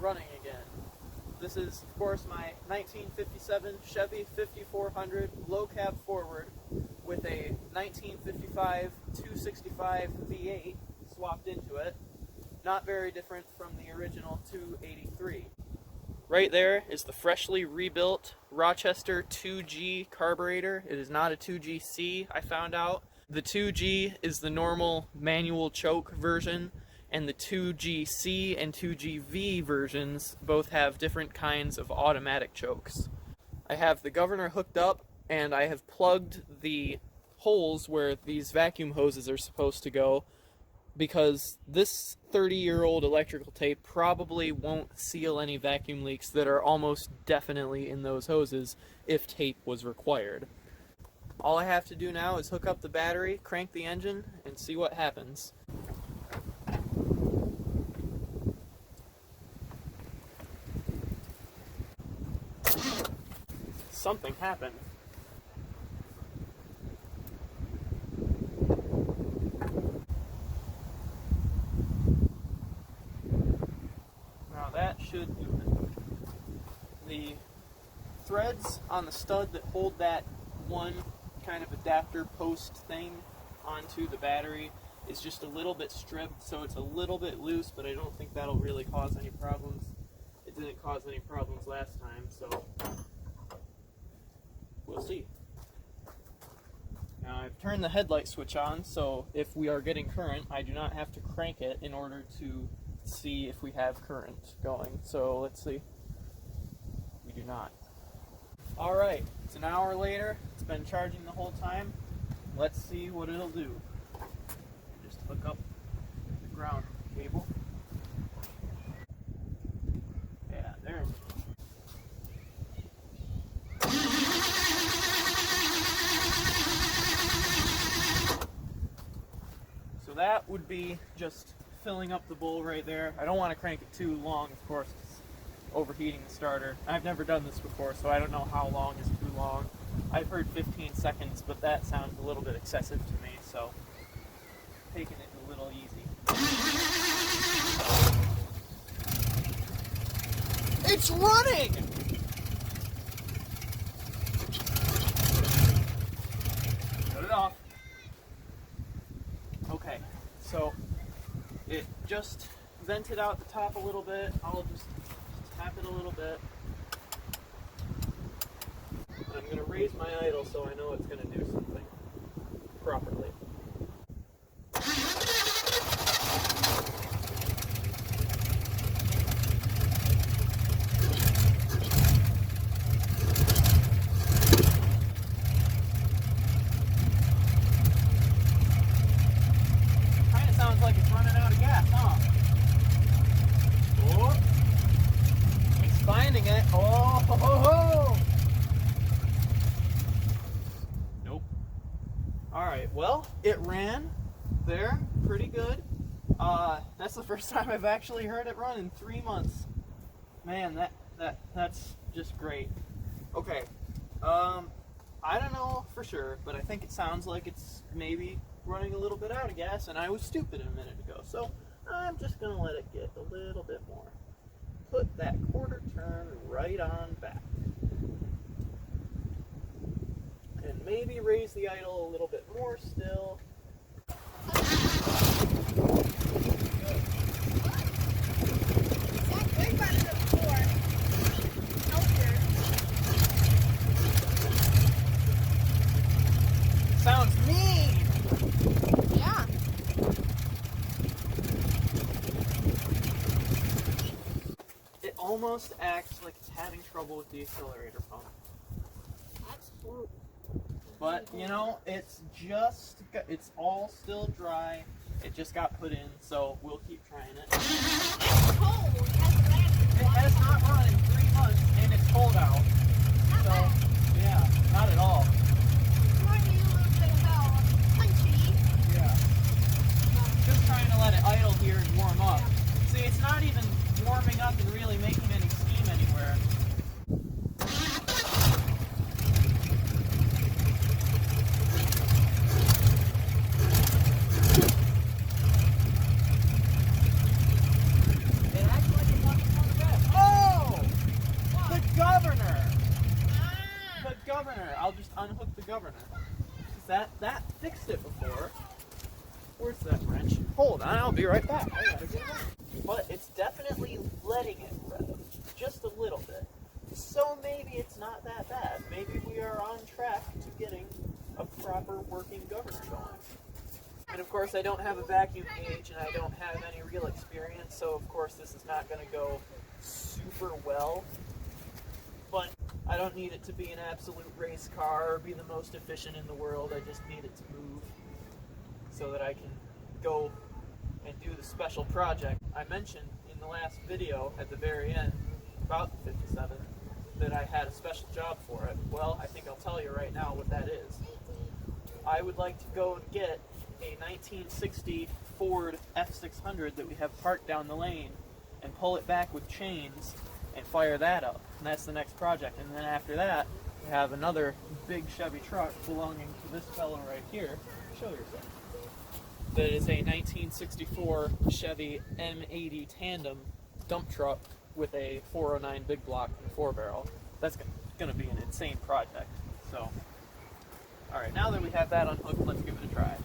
running again. This is, of course, my 1957 Chevy 5400 low cab forward with a 1955 265 V8 swapped into it. Not very different from the original 283. Right there is the freshly rebuilt Rochester 2G carburetor. It is not a 2GC, I found out. The 2G is the normal manual choke version, and the 2GC and 2GV versions both have different kinds of automatic chokes. I have the governor hooked up, and I have plugged the holes where these vacuum hoses are supposed to go, because this 30-year-old electrical tape probably won't seal any vacuum leaks that are almost definitely in those hoses if tape was required. All I have to do now is hook up the battery, crank the engine, and see what happens. Something happened. Now that should do it. The threads on the stud that hold that one kind of adapter post thing onto the battery is just a little bit stripped, so it's a little bit loose, but I don't think that'll really cause any problems. It didn't cause any problems last time, so we'll see. Now I've turned the headlight switch on, so if we are getting current, I do not have to crank it in order to see if we have current going. So let's see. We do not. Alright, it's an hour later. It's been charging the whole time. Let's see what it'll do. Just hook up the ground cable. Yeah, there. So that would be just filling up the bowl right there. I don't want to crank it too long, of course, it's overheating the starter. I've never done this before, so I don't know how long is too long. I've heard 15 seconds, but that sounds a little bit excessive to me, so taking it a little easy. It's running! Shut it off. Okay, so it just vented out the top a little bit. I'll just tap it a little bit. I'm going to raise my idle so I know it's going to do something properly. Kind of sounds like it's running out of gas, huh? Oh, it's finding it. Oh, ho, ho, ho. Alright, well, it ran there pretty good. That's the first time I've actually heard it run in 3 months. Man, that's just great. Okay, I don't know for sure, but I think it sounds like it's maybe running a little bit out of gas, and I was stupid a minute ago, so I'm just going to let it get a little bit more. Put that quarter turn right on back. And maybe raise the idle a little bit more still. Sounds mean! Yeah. It almost acts like it's having trouble with the accelerator pump. That's horrible. But, you know, it's all still dry. It just got put in, so we'll keep trying it. It's cold. It has not run in 3 months, and it's cold out. Not So, bad. yeah, not at all. Remind me a little bit about punchy. Yeah. Just trying to let it idle here and warm up. Yeah. See, it's not even warming up and really making any steam anywhere. It acts like it's on the bed. just unhook the governor. That fixed it before. Where's that wrench? Hold on, I'll be right back. I gotta get it out. But it's definitely letting it rev, just a little bit. So maybe it's not that bad. Maybe we are on track to getting a proper working governor going. And of course I don't have a vacuum gauge and I don't have any real experience, so of course this is not going to go super well. But I don't need it to be an absolute race car or be the most efficient in the world. I just need it to move so that I can go and do the special project. I mentioned in the last video at the very end about the 57 that I had a special job for it. Well, I think I'll tell you right now what that is. I would like to go and get a 1960 Ford F600 that we have parked down the lane and pull it back with chains and fire that up. And that's the next project. And then after that, we have another big Chevy truck belonging to this fellow right here. Show yourself. That is a 1964 Chevy M80 tandem dump truck with a 409 big block and 4-barrel. That's going to be an insane project. So, all right, now that we have that unhooked, let's give it a try.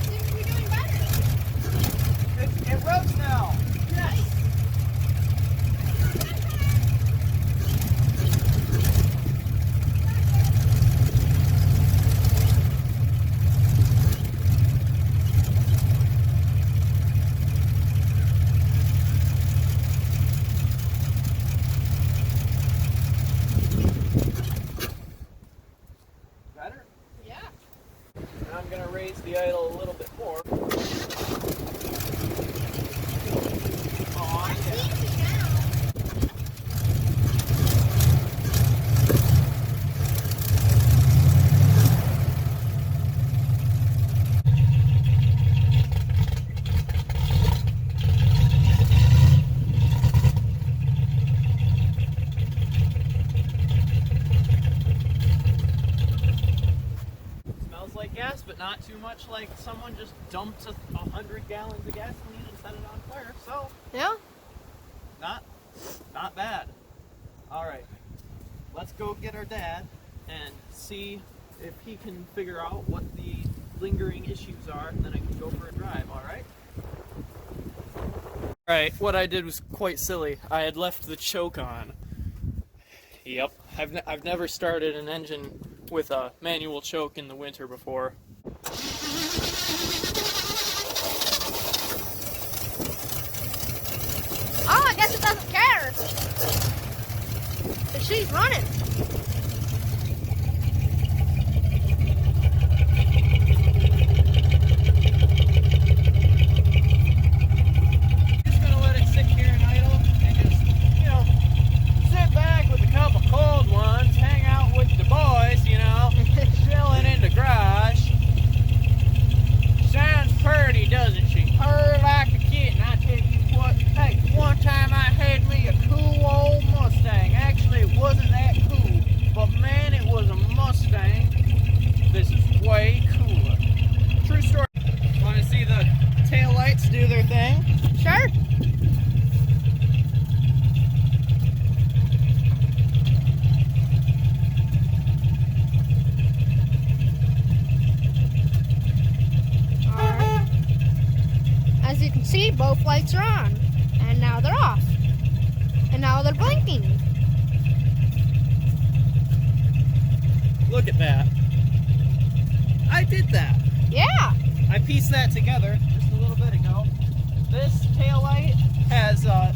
Seems to be doing better. It revs now. Yes. Better? Yeah. And I'm going to raise the idle a little bit more. That's easy now. Smells like gas, but not too much like someone just dumped 100 gallons of gasoline and set it on fire. So, Yeah? not bad. All right, let's go get our dad and see if he can figure out what the lingering issues are, and then I can go for a drive. All right. All right. What I did was quite silly. I had left the choke on. Yep. I've never started an engine with a manual choke in the winter before. Oh, I guess it doesn't care. But she's running. Just gonna let it sit here and idle and just, sit back with a couple cold ones, hang out with the boys, chilling in the garage. Sounds pretty, doesn't she? Purr like a kitten. I tell you what, hey, one time I had me a cool old Mustang. Actually, it wasn't that cool, but man, it was a Mustang. This is way cooler. True story. Want to see the tail lights do their thing? Sure. Alright. As you can see, both lights are on. And now they're off. And now they're blinking. Look at that. I did that. Yeah. I pieced that together just a little bit ago. This taillight has a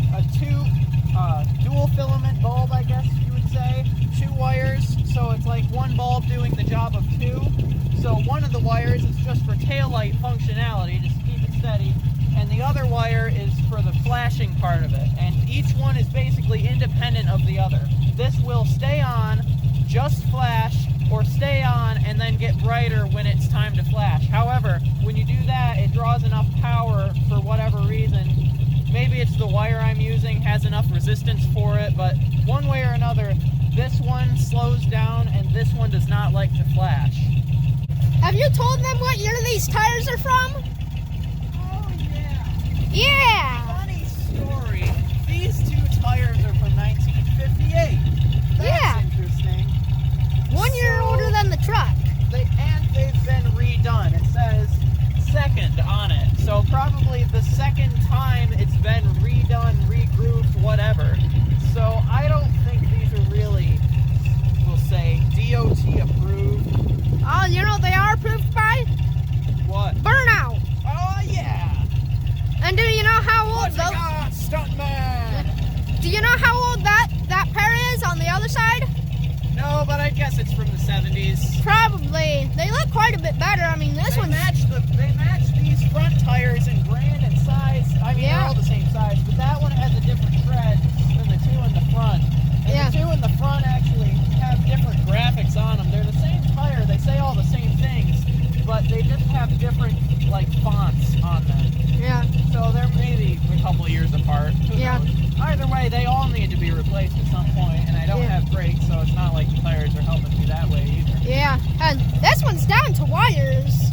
dual filament bulb, I guess you would say. 2 wires, so it's like one bulb doing the job of 2. So one of the wires is just for taillight functionality, just to keep it steady. And the other wire is for the flashing part of it. And each one is basically independent of the other. This will stay on, just flash, or stay on and then get brighter when it's time to flash. However, when you do that, it draws enough power for whatever reason. Maybe it's the wire I'm using has enough resistance for it, but one way or another, this one slows down and this one does not like to flash. Have you told them what year these tires are from? Oh yeah. Yeah. Funny story. tires are from 1958. That's Yeah. interesting. 1 year older than the truck. They've been redone. It says second on it. So probably the second time it's been redone, regrouped, whatever. So I don't think these are really, we'll say, DOT approved. Oh, you know what they are approved by? What? Burnout. Oh, yeah. And do you know how old What's it those? got, stuntman? Do you know how old that pair is on the other side? No, but I guess it's from the 70s. Probably. They look quite a bit better. I mean, this one's... They match these front tires in brand and size. I mean, Yeah. they're all the same size, but that one has a different tread than the two in the front. And Yeah. the two in the front actually have different graphics on them. They're the same tire. They say all the same things, but they just have different, like, fonts on them. Yeah. So they're maybe a couple of years apart. Who Yeah. knows? Either way, they all need to be replaced at some point, and I don't Yeah. have brakes, so it's not like the tires are helping me that way either. Yeah. And this one's down to wires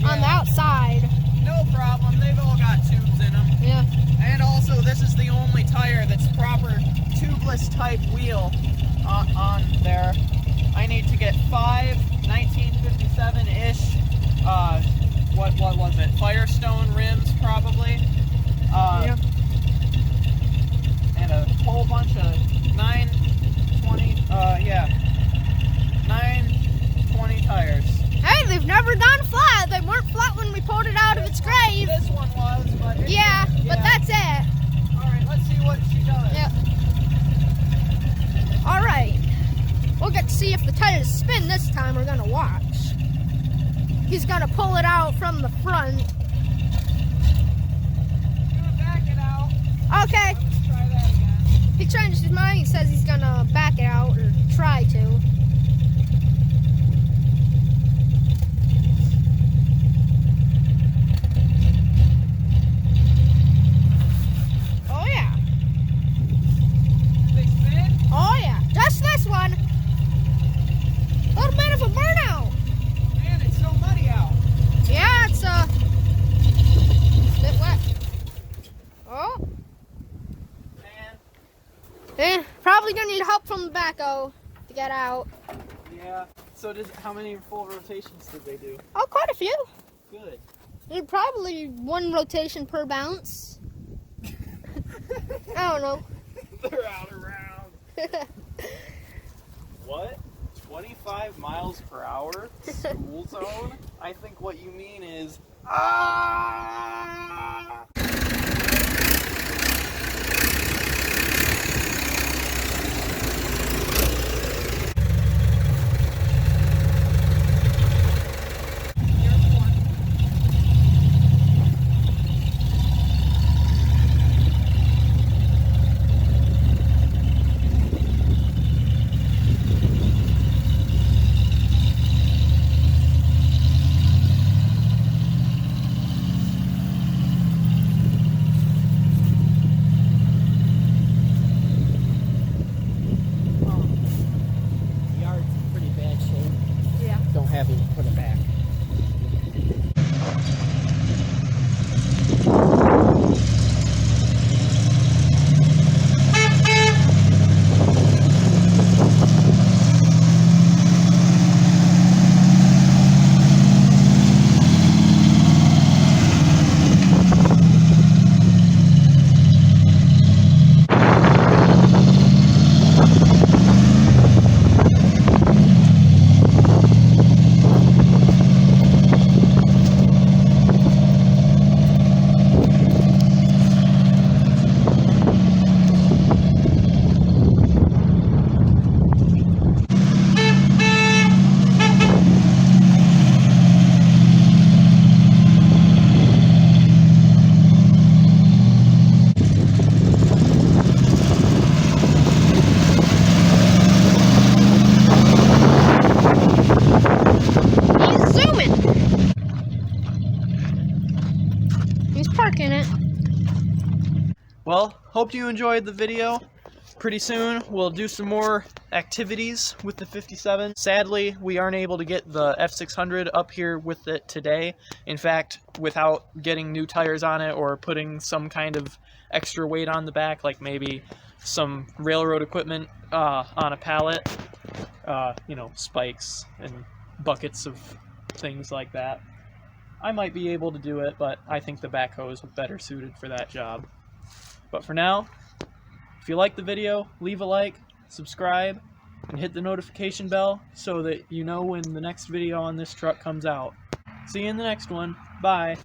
on the Yeah. outside. No problem. They've all got tubes in them. Yeah. And also, this is the only tire that's proper tubeless type wheel on there. I need to get 5 1957-ish, what was it? Firestone rims, probably. Yeah. And a whole bunch of 920 tires. Hey, they've never gone flat. They weren't flat when we pulled it out of its grave. This one was, but it's, Yeah, but that's it. All right, let's see what she does. Yep. All right. We'll get to see if the tires spin this time. We're gonna watch. He's gonna pull it out from the front. Gonna back it out. Okay. Let's try that again. He changed his mind. He says he's gonna back it out or try to. Oh yeah. Did they spin? Oh yeah. Just this one. Little bit of a burnout. Man, it's so muddy out. Yeah, it's a bit wet. Oh. Man. Probably gonna need help from the backhoe to get out. Yeah. So how many full rotations did they do? Oh, quite a few. Good. Need probably 1 rotation per bounce. I don't know. They're out around. What? 25 miles per hour? School zone? I think what you mean is... Ah! Yard's in pretty bad shape. Yeah. Don't have him put it back. He's zooming. He's parking it. Well, hope you enjoyed the video. pretty soon we'll do some more activities with the 57. Sadly, we aren't able to get the F600 up here with it today. In fact, without getting new tires on it or putting some kind of extra weight on the back, like maybe some railroad equipment on a pallet, you know, spikes and buckets of things like that, I might be able to do it, but I think the backhoe is better suited for that job. But for now, if you like the video, leave a like, subscribe, and hit the notification bell so that you know when the next video on this truck comes out. See you in the next one. Bye.